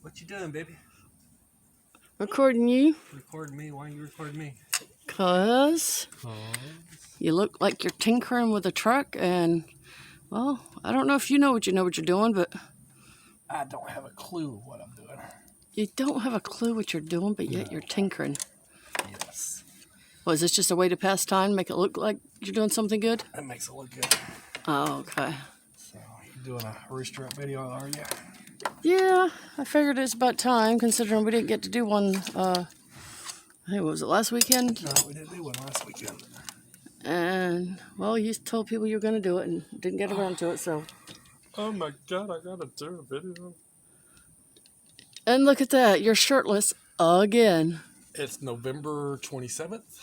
What you doing, baby? Recording you, Recording me? Why are you recording me? cause you look like you're tinkering with a truck, and well, I don't know if you know what you're doing, but I don't have a clue what I'm doing. you don't have a clue what you're doing, but yet you're tinkering. Yes. Well, is this just a way to pass time, make it look like you're doing something good? That makes it look good. Oh, okay. So, you doing a Rooster Up video, are you? Yeah, I figured it's about time, considering we didn't get to do one, I think, what was it, last weekend? No, we didn't do one last weekend. And, well, you told people you were going to do it and didn't get around to it, so. Oh my god, I gotta do a video. And look at that, you're shirtless again. It's November 27th.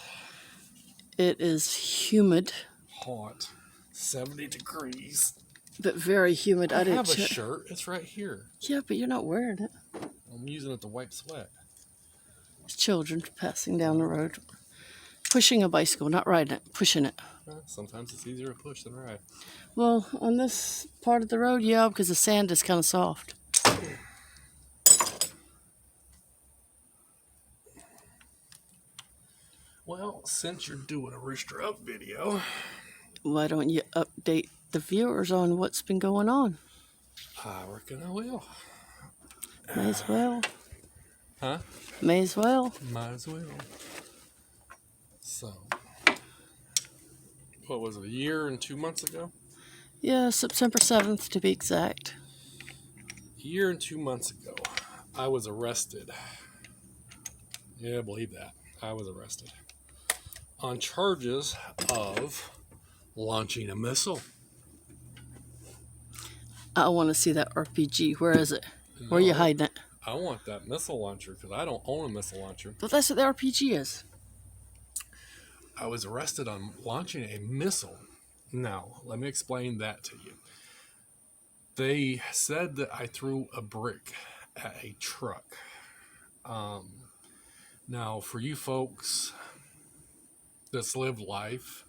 It is humid. Hot. 70 degrees. But very humid. I didn't have a check. shirt. It's right here. Yeah, but you're not wearing it. I'm using it to wipe sweat. Children passing down the road. Pushing a bicycle, not riding it, pushing it. Sometimes it's easier to push than ride. Well, on this part of the road, yeah, because the sand is kind of soft. Well, since you're doing a Rooster Up video, Why don't you update the viewers on what's been going on? I reckon I will. May as well. Huh? May as well. Might as well. So, what was it, a year and 2 months ago? Yeah, September 7th to be exact. A year and 2 months ago, I was arrested. Yeah, believe that. I was arrested on charges of launching a missile. I want to see that RPG. Where is it? Where are you hiding it? I want that missile launcher because I don't own a missile launcher. But that's what the RPG is. I was arrested on launching a missile. Now, let me explain that to you. They said that I threw a brick at a truck. Now, for you folks that's lived life,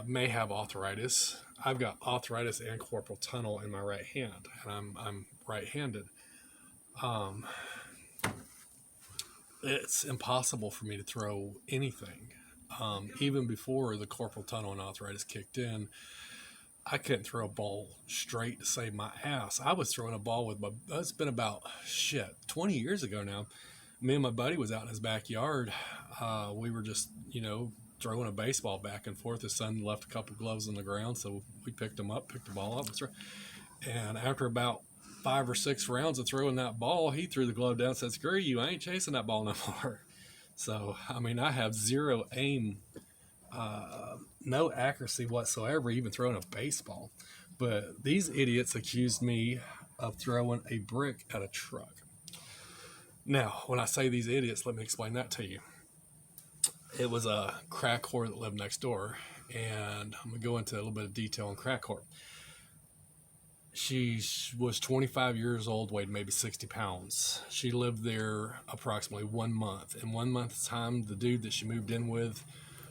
may have arthritis. I've got arthritis and carpal tunnel in my right hand, and I'm right-handed. It's impossible for me to throw anything. Even before the carpal tunnel and arthritis kicked in, I couldn't throw a ball straight to save my ass. I was throwing a ball with it's been about 20 years ago now. Me and my buddy was out in his backyard. We were just, throwing a baseball back and forth. His son left a couple gloves on the ground, so we picked him up, picked the ball up. And after about 5 or 6 rounds of throwing that ball, he threw the glove down and said, "Screw you, I ain't chasing that ball no more." So, I have zero aim, no accuracy whatsoever, even throwing a baseball. But these idiots accused me of throwing a brick at a truck. Now, when I say these idiots, let me explain that to you. It was a crack whore that lived next door, and I'm going to go into a little bit of detail on crack whore. She was 25 years old, weighed maybe 60 pounds. She lived there approximately 1 month. In 1 month's time, the dude that she moved in with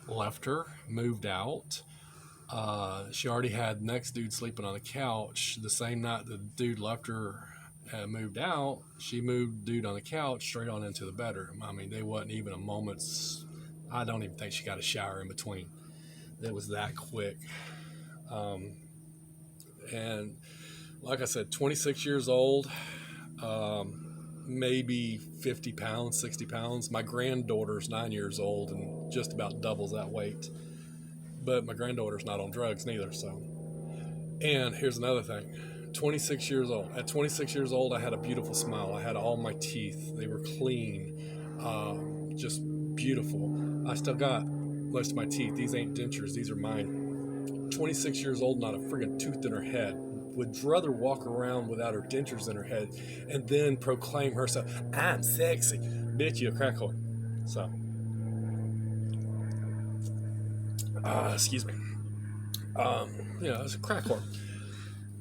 left her, moved out. She already had the next dude sleeping on the couch. The same night the dude left her and moved out, she moved dude on the couch straight on into the bedroom. They wasn't even a moment's... I don't even think she got a shower in between. It was that quick. And like I said, 26 years old, maybe 50 pounds, 60 pounds. My granddaughter's 9 years old and just about doubles that weight. But my granddaughter's not on drugs neither, so. And here's another thing. 26 years old. At 26 years old, I had a beautiful smile. I had all my teeth. They were clean. Just beautiful. I still got most of my teeth. These ain't dentures. These are mine. 26 years old, not a friggin' tooth in her head. Would rather walk around without her dentures in her head and then proclaim herself, "I'm sexy." Bitch, you a crack whore. So, excuse me. It's a crack whore.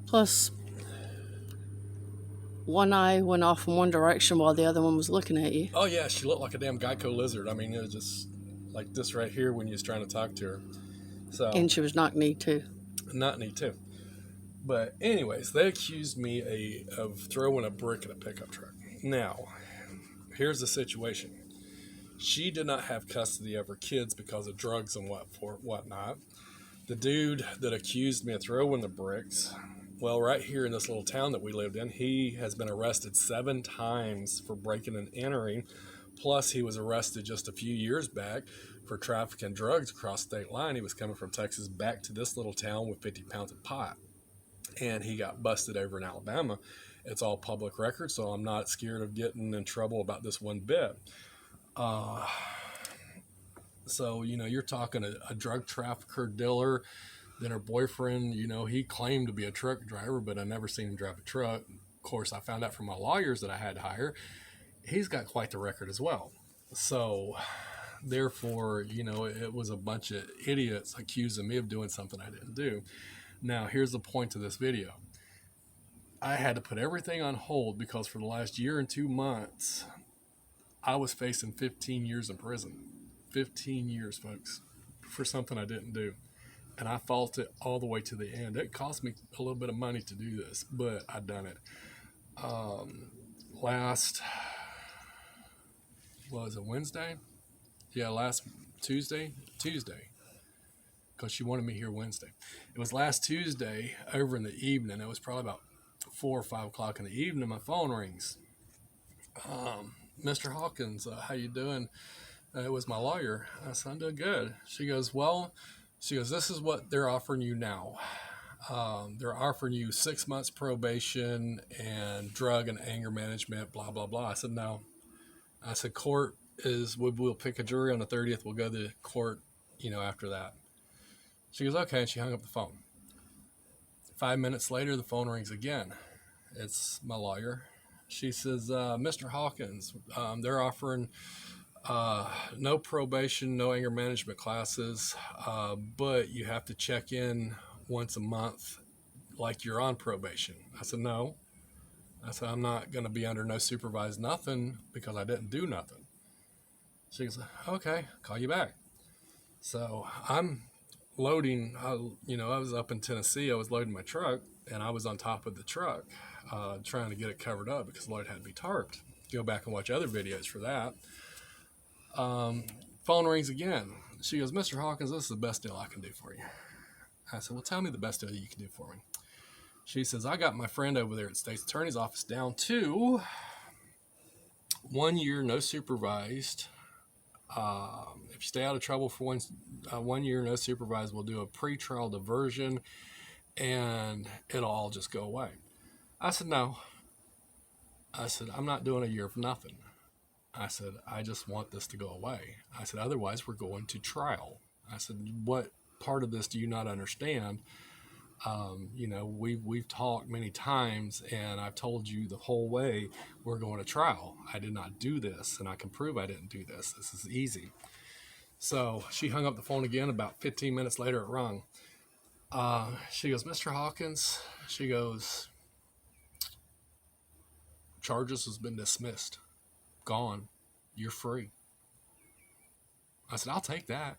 Plus, one eye went off in one direction while the other one was looking at you. Oh, yeah, she looked like a damn Geico lizard. It was just like this right here when you was trying to talk to her. So, And she was knock-kneed, too. not neat, too. But anyways, they accused me of throwing a brick at a pickup truck. Now, here's the situation. She did not have custody of her kids because of drugs and whatnot. The dude that accused me of throwing the bricks, well, right here in this little town that we lived in, he has been arrested 7 times for breaking and entering. Plus, he was arrested just a few years back for trafficking drugs across state line. He was coming from Texas back to this little town with 50 pounds of pot. And he got busted over in Alabama. It's all public record, so I'm not scared of getting in trouble about this one bit. So, you're talking a drug trafficker, dealer, then her boyfriend, he claimed to be a truck driver, but I never seen him drive a truck. Of course, I found out from my lawyers that I had to hire. He's got quite the record as well. So, therefore, it was a bunch of idiots accusing me of doing something I didn't do. Now, here's the point of this video. I had to put everything on hold because for the last year and 2 months, I was facing 15 years in prison. 15 years, folks, for something I didn't do. And I fought it all the way to the end. It cost me a little bit of money to do this, but I done it. Last, was it Wednesday? Yeah, last Tuesday, because she wanted me here Wednesday. It was last Tuesday over in the evening. It was probably about 4 or 5 o'clock in the evening. My phone rings. Mr. Hawkins, how you doing? It was my lawyer. I said, I'm doing good. She goes, this is what they're offering you now. They're offering you 6 months probation and drug and anger management, blah, blah, blah. I said, no. I said, court is, we'll pick a jury on the 30th. We'll go to court, after that. She goes, okay. And she hung up the phone. 5 minutes later, the phone rings again. It's my lawyer. She says, Mr. Hawkins, they're offering no probation, no anger management classes, but you have to check in once a month like you're on probation. I said, no. I said, I'm not going to be under no supervised nothing because I didn't do nothing. She goes, okay, call you back. So I'm loading, I was up in Tennessee. I was loading my truck, and I was on top of the truck trying to get it covered up because the load had to be tarped. Go back and watch other videos for that. Phone rings again. She goes, Mr. Hawkins, this is the best deal I can do for you. I said, well, tell me the best deal you can do for me. She says, I got my friend over there at the State's Attorney's Office down to 1 year, no supervised. If you stay out of trouble for 1 year, no supervised, we'll do a pretrial diversion, and it'll all just go away. I said, no. I said, I'm not doing a year for nothing. I said, I just want this to go away. I said, otherwise we're going to trial. I said, what part of this do you not understand? We've talked many times, and I've told you the whole way we're going to trial. I did not do this, and I can prove I didn't do this. This is easy. So she hung up the phone again. About 15 minutes later, it rung. She goes, Mr. Hawkins, she goes, charges has been dismissed. Gone. You're free. I said, I'll take that.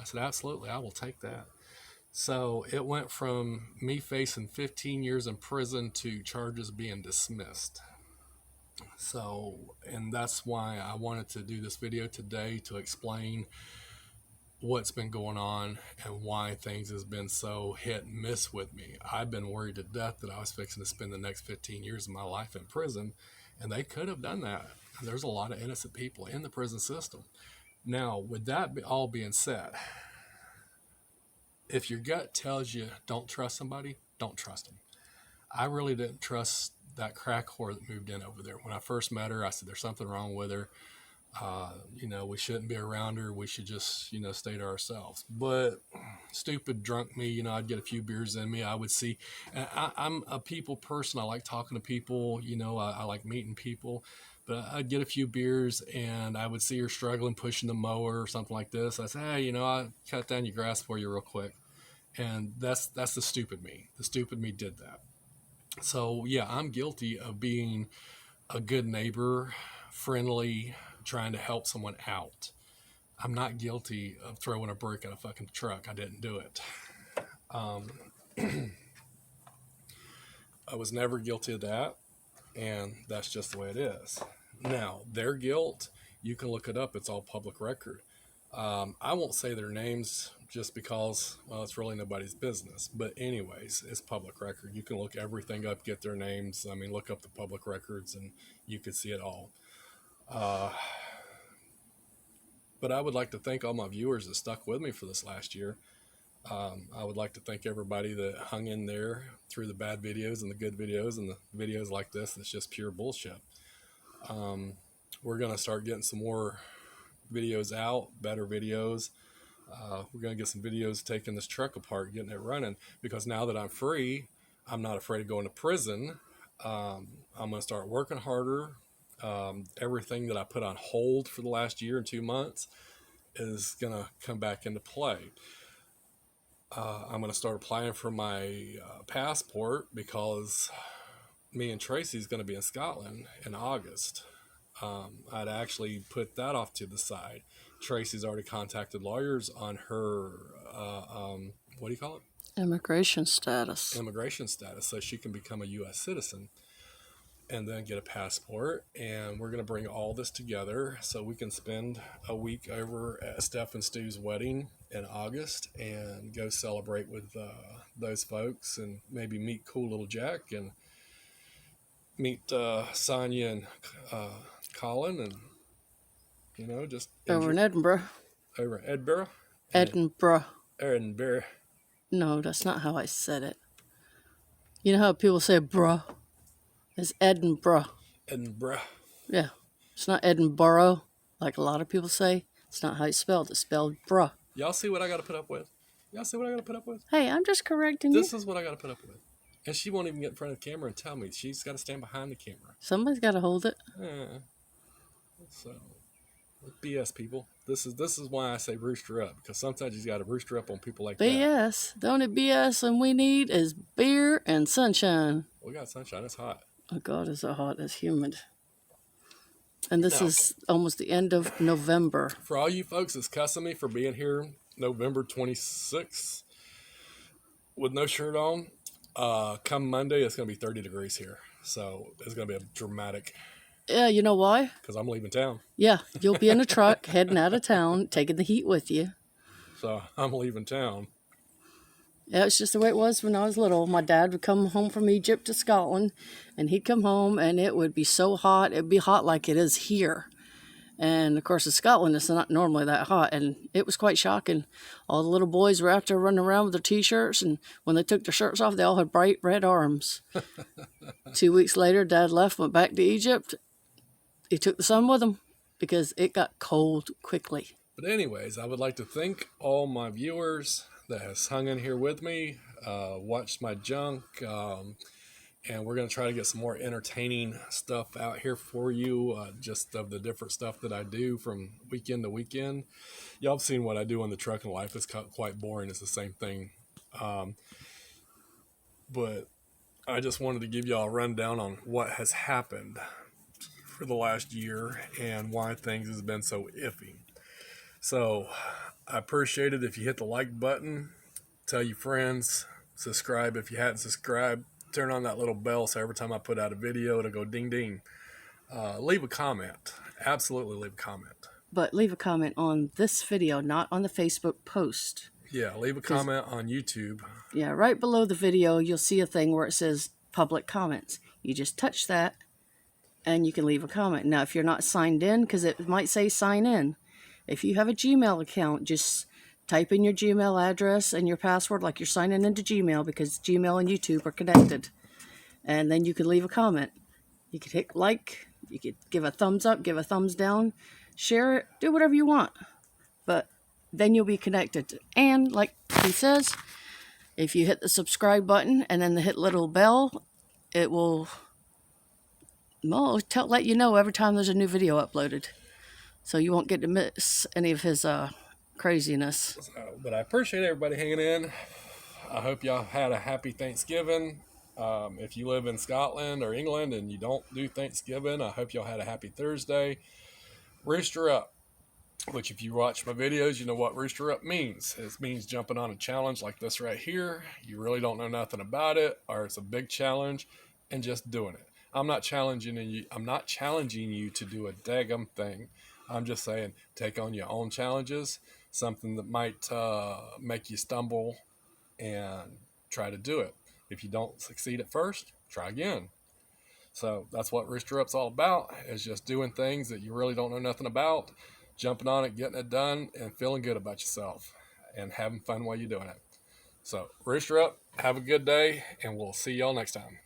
I said, absolutely, I will take that. So it went from me facing 15 years in prison to charges being dismissed. So, and that's why I wanted to do this video today, to explain what's been going on and why things has been so hit and miss with me. I've been worried to death that I was fixing to spend the next 15 years of my life in prison, and they could have done that. There's a lot of innocent people in the prison system. Now, with that all being said, if your gut tells you don't trust somebody, don't trust them. I really didn't trust that crack whore that moved in over there. When I first met her, I said, there's something wrong with her. We shouldn't be around her. We should just, stay to ourselves. But stupid drunk me, I'd get a few beers in me. I would see, and I'm a people person. I like talking to people, I like meeting people. But I'd get a few beers, and I would see her struggling, pushing the mower or something like this. I said, hey, I'll cut down your grass for you real quick. And that's the stupid me. The stupid me did that. So, yeah, I'm guilty of being a good neighbor, friendly, trying to help someone out. I'm not guilty of throwing a brick at a fucking truck. I didn't do it. I was never guilty of that, and that's just the way it is. Now, their guilt, you can look it up. It's all public record. I won't say their names just because, well, it's really nobody's business. But anyways, it's public record. You can look everything up, get their names. I mean, look up the public records, and you can see it all. But I would like to thank all my viewers that stuck with me for this last year. I would like to thank everybody that hung in there through the bad videos and the good videos and the videos like this that's just pure bullshit. We're going to start getting some more videos out, better videos. We're going to get some videos taking this truck apart, getting it running, because now that I'm free, I'm not afraid of going to prison. I'm going to start working harder. Everything that I put on hold for the last year and 2 months is going to come back into play. I'm going to start applying for my passport because me and Tracy's going to be in Scotland in August. I'd actually put that off to the side. Tracy's already contacted lawyers on her, what do you call it? Immigration status. Immigration status, so she can become a U.S. citizen and then get a passport. And we're going to bring all this together so we can spend a week over at Steph and Stu's wedding in August and go celebrate with those folks and maybe meet cool little Jack and meet Sonia and Colin and, you know, just Over in Edinburgh. over in Edinburgh. Edinburgh. No, that's not how I said it. You know how people say bruh? It's Edinburgh. Edinburgh. Yeah. It's not Edinburgh, like a lot of people say. It's not how it's spelled. It's spelled bruh. Y'all see what I got to put up with? Y'all see what I got to put up with? Hey, I'm just correcting you. This is what I got to put up with. And she won't even get in front of the camera and tell me. She's got to stand behind the camera. Somebody's got to hold it. So, BS, people. This is why I say rooster up, because sometimes you got to rooster up on people like that. BS. The only BS and we need is beer and sunshine. We got sunshine. It's hot. Oh, God, is it hot. It's humid. And this is almost the end of November. For all you folks that's cussing me for being here November 26th with no shirt on, come Monday, it's going to be 30 degrees here. So it's going to be a dramatic. Yeah, you know why? Because I'm leaving town. Yeah, you'll be in a truck heading out of town, taking the heat with you. So I'm leaving town. Yeah, it's just the way it was when I was little. My dad would come home from Egypt to Scotland, and he'd come home, and it would be so hot. It'd be hot like it is here. And, of course, in Scotland, it's not normally that hot, and it was quite shocking. All the little boys were out there running around with their T-shirts, and when they took their shirts off, they all had bright red arms. 2 weeks later, Dad left, went back to Egypt. He took the sun with him because it got cold quickly. But anyways, I would like to thank all my viewers that has hung in here with me, watched my junk, and we're going to try to get some more entertaining stuff out here for you, just of the different stuff that I do from weekend to weekend. Y'all have seen what I do in the trucking life. It's quite boring. It's the same thing. But I just wanted to give y'all a rundown on what has happened for the last year and why things has been so iffy. So I appreciate it if you hit the like button, tell your friends, subscribe if you hadn't subscribed, turn on that little bell so every time I put out a video it'll go ding ding. Leave a comment. Absolutely leave a comment. But leave a comment on this video, not on the Facebook post. Yeah, leave a comment on YouTube. Yeah, right below the video you'll see a thing where it says public comments. You just touch that and you can leave a comment. Now if you're not signed in, because it might say sign in, if you have a Gmail account, just type in your Gmail address and your password like you're signing into Gmail, because Gmail and YouTube are connected. And then you can leave a comment. You could hit like, you could give a thumbs up, give a thumbs down, share it, do whatever you want. But then you'll be connected. And like he says, if you hit the subscribe button and then hit the little bell, it will let you know every time there's a new video uploaded. So you won't get to miss any of his craziness. But I appreciate everybody hanging in. I hope y'all had a happy Thanksgiving. If you live in Scotland or England and you don't do Thanksgiving, I hope y'all had a happy Thursday. Rooster up. which if you watch my videos, you know what Rooster Up means. It means jumping on a challenge like this right here. You really don't know nothing about it, or it's a big challenge, and just doing it. I'm not challenging you. I'm not challenging you to do a daggum thing. I'm just saying take on your own challenges, something that might make you stumble, and try to do it. If you don't succeed at first, try again. So that's what Rooster Up's all about, is just doing things that you really don't know nothing about, jumping on it, getting it done, and feeling good about yourself and having fun while you're doing it. So Rooster Up, have a good day, and we'll see y'all next time.